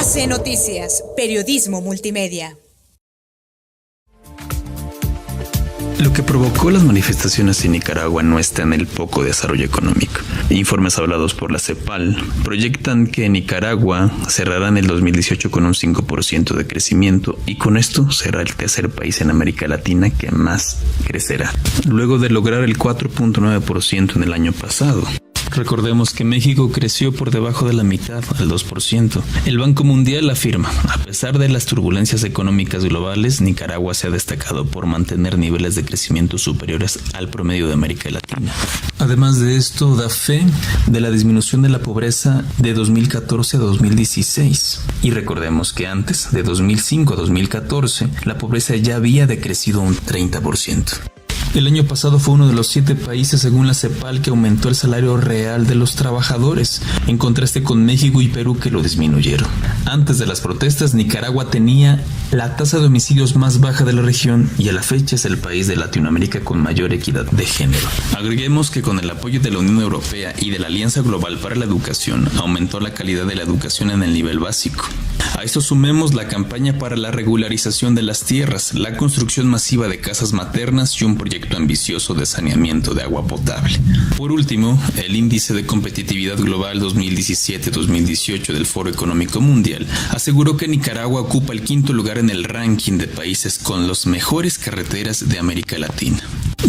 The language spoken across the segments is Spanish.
AC Noticias, periodismo multimedia. Lo que provocó las manifestaciones en Nicaragua no está en el poco desarrollo económico. Informes hablados por la CEPAL proyectan que Nicaragua cerrará en el 2018 con un 5% de crecimiento y con esto será el tercer país en América Latina que más crecerá, luego de lograr el 4.9% en el año pasado. Recordemos que México creció por debajo de la mitad, al 2%. El Banco Mundial afirma, a pesar de las turbulencias económicas globales, Nicaragua se ha destacado por mantener niveles de crecimiento superiores al promedio de América Latina. Además de esto, da fe de la disminución de la pobreza de 2014 a 2016. Y recordemos que antes, de 2005 a 2014, la pobreza ya había decrecido un 30%. El año pasado fue uno de los 7 países, según la CEPAL, que aumentó el salario real de los trabajadores, en contraste con México y Perú, que lo disminuyeron. Antes de las protestas, Nicaragua tenía la tasa de homicidios más baja de la región y a la fecha es el país de Latinoamérica con mayor equidad de género. Agreguemos que con el apoyo de la Unión Europea y de la Alianza Global para la Educación, aumentó la calidad de la educación en el nivel básico. A esto sumemos la campaña para la regularización de las tierras, la construcción masiva de casas maternas y un proyecto ambicioso de saneamiento de agua potable. Por último, el Índice de Competitividad Global 2017-2018 del Foro Económico Mundial aseguró que Nicaragua ocupa el 5º lugar en el ranking de países con las mejores carreteras de América Latina.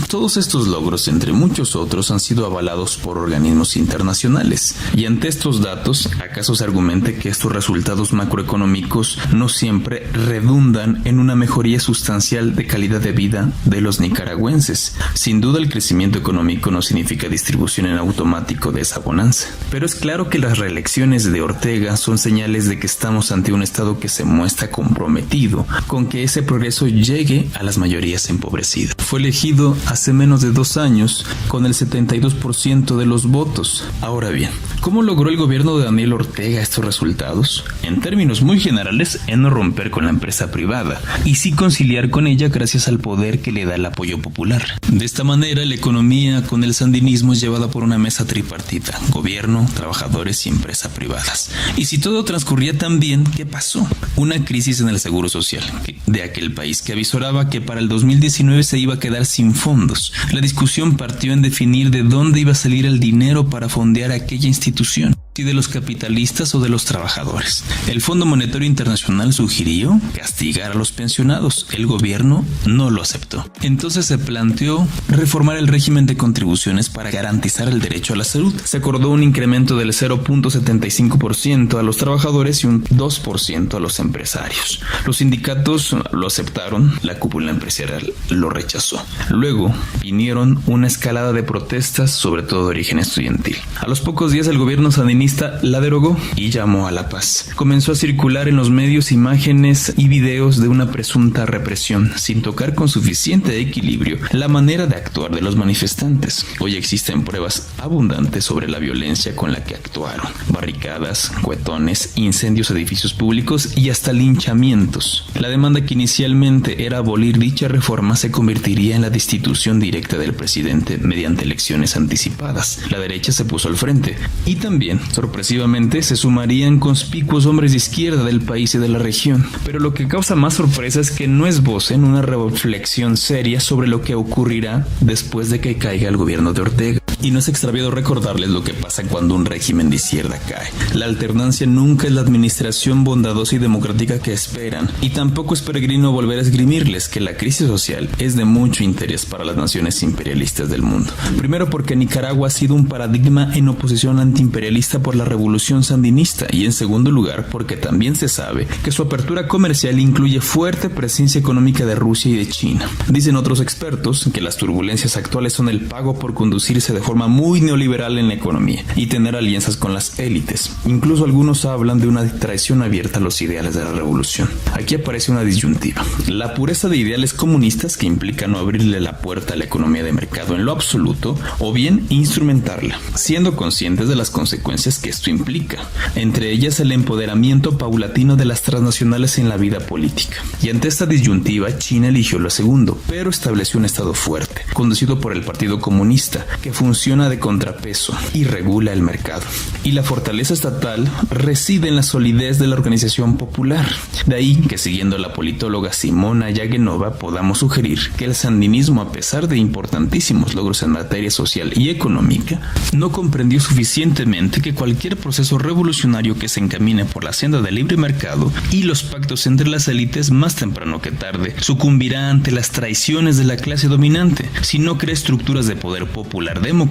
Todos estos logros, entre muchos otros, han sido avalados por organismos internacionales. Y ante estos datos, ¿acaso se argumente que estos resultados macroeconómicos no siempre redundan en una mejoría sustancial de calidad de vida de los nicaragüenses? Sin duda, el crecimiento económico no significa distribución en automático de esa bonanza. Pero es claro que las reelecciones de Ortega son señales de que estamos ante un Estado que se muestra comprometido con que ese progreso llegue a las mayorías empobrecidas. Fue elegido hace menos de 2 años con el 72% de los votos. Ahora bien, ¿cómo logró el gobierno de Daniel Ortega estos resultados? En términos muy generales, es no romper con la empresa privada y sí conciliar con ella gracias al poder que le da el apoyo popular. De esta manera, la economía con el sandinismo es llevada por una mesa tripartita: gobierno, trabajadores y empresas privadas. Y si todo transcurría tan bien, ¿qué pasó? Una crisis en el seguro social de aquel país que avisoraba que para el 2019 se iba a quedar sin fondos. La discusión partió en definir de dónde iba a salir el dinero para fondear aquella institución, si de los capitalistas o de los trabajadores. El Fondo Monetario Internacional sugirió castigar a los pensionados. El gobierno no lo aceptó. Entonces se planteó reformar el régimen de contribuciones para garantizar el derecho a la salud. Se acordó un incremento del 0.75% a los trabajadores y un 2% a los empresarios. Los sindicatos lo aceptaron, la cúpula empresarial lo rechazó. Luego vinieron una escalada de protestas, sobre todo de origen estudiantil. A los pocos días el gobierno sandinista la derogó y llamó a la paz. Comenzó a circular en los medios imágenes y videos de una presunta represión, sin tocar con suficiente equilibrio la manera de actuar de los manifestantes. Hoy existen pruebas abundantes sobre la violencia con la que actuaron: barricadas, cuetones, incendios a edificios públicos y hasta linchamientos. La demanda, que inicialmente era abolir dicha reforma, se convertiría en la destitución directa del presidente mediante elecciones anticipadas. La derecha se puso al frente y también, sorpresivamente, se sumarían conspicuos hombres de izquierda del país y de la región. Pero lo que causa más sorpresa es que no esbocen una reflexión seria sobre lo que ocurrirá después de que caiga el gobierno de Ortega. Y no es extraviado recordarles lo que pasa cuando un régimen de izquierda cae. La alternancia nunca es la administración bondadosa y democrática que esperan, y tampoco es peregrino volver a esgrimirles que la crisis social es de mucho interés para las naciones imperialistas del mundo. Primero, porque Nicaragua ha sido un paradigma en oposición antiimperialista por la revolución sandinista, y en segundo lugar, porque también se sabe que su apertura comercial incluye fuerte presencia económica de Rusia y de China. Dicen otros expertos que las turbulencias actuales son el pago por conducirse de forma muy neoliberal en la economía y tener alianzas con las élites. Incluso algunos hablan de una traición abierta a los ideales de la revolución. Aquí aparece una disyuntiva: la pureza de ideales comunistas, que implica no abrirle la puerta a la economía de mercado en lo absoluto, o bien instrumentarla, siendo conscientes de las consecuencias que esto implica, entre ellas el empoderamiento paulatino de las transnacionales en la vida política. Y ante esta disyuntiva, China eligió lo segundo, pero estableció un estado fuerte, conducido por el Partido Comunista, que funciona funciona de contrapeso y regula el mercado. Y la fortaleza estatal reside en la solidez de la organización popular. De ahí que, siguiendo a la politóloga Simona Yagenova, podamos sugerir que el sandinismo, a pesar de importantísimos logros en materia social y económica, no comprendió suficientemente que cualquier proceso revolucionario que se encamine por la senda del libre mercado y los pactos entre las élites, más temprano que tarde, sucumbirá ante las traiciones de la clase dominante, si no crea estructuras de poder popular democráticas,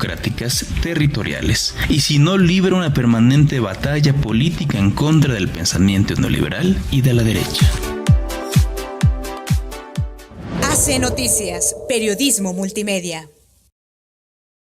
territoriales, y si no libra una permanente batalla política en contra del pensamiento neoliberal y de la derecha. AC Noticias, periodismo multimedia.